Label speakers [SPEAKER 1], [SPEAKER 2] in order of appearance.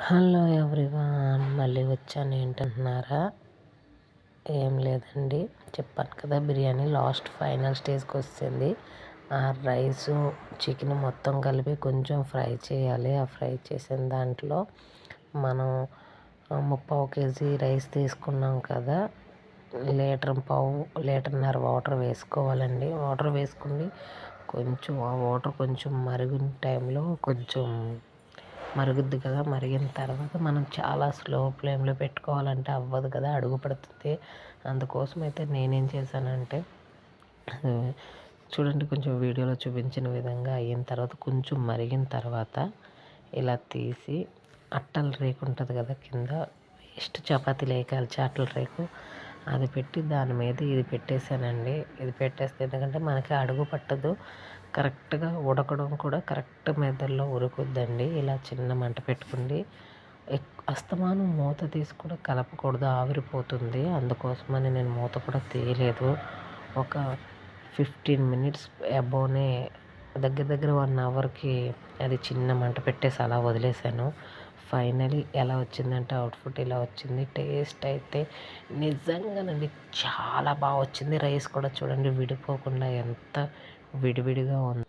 [SPEAKER 1] Hello everyone, మళ్ళీ వచ్చాను. ఏంటంటున్నారా? ఏం లేదండి, చెప్పాను కదా, బిర్యానీ లాస్ట్ ఫైనల్ స్టేజ్కి వస్తుంది. ఆ రైసు చికెన్ మొత్తం కలిపి కొంచెం ఫ్రై చేయాలి. ఆ ఫ్రై చేసిన దాంట్లో మనం 3/4 కేజీ రైస్ తీసుకున్నాం కదా, లీటర్న్నర వాటర్ వేసుకోవాలండి. వాటర్ వేసుకుని కొంచెం ఆ వాటర్ కొంచెం మరిగిన టైంలో కొంచెం మరుగుద్ది కదా, మరిగిన తర్వాత మనం చాలా స్లో ఫ్లేమ్లో పెట్టుకోవాలంటే అవ్వదు కదా, అడుగు పడుతుంది. అందుకోసం అయితే నేనేం చేశానంటే, చూడండి, కొంచెం వీడియోలో చూపించిన విధంగా అయిన తర్వాత కొంచెం మరిగిన తర్వాత ఇలా తీసి అట్టల రేకు ఉంటుంది కదా కింద, వేస్ట్ చపాతీ లేకాల్చి అట్టల రేకు అది పెట్టి దాని మీద ఇది పెట్టేశానండి. ఇది పెట్టేస్తే ఎందుకంటే మనకి అడుగు పట్టదు, కరెక్ట్గా ఉడకడం కూడా కరెక్ట్ మెథడ్లో ఉడుకుద్దండి. ఇలా చిన్న మంట పెట్టుకుండి, అస్తమానం మూత తీసి కూడా కలపకూడదు, ఆవిరిపోతుంది. అందుకోసమని నేను మూత కూడా తీయలేదు. ఒక 15 మినిట్స్ అబోనే, దగ్గర దగ్గర 1 అవర్కి అది చిన్న మంట పెట్టేసి అలా వదిలేసాను. ఫైనలీ ఎలా వచ్చిందంటే అవుట్పుట్ ఇలా వచ్చింది. టేస్ట్ అయితే నిజంగానండి చాలా బాగా వచ్చింది. రైస్ కూడా చూడండి విడిపోకుండా ఎంత విడివిడిగా ఉంది.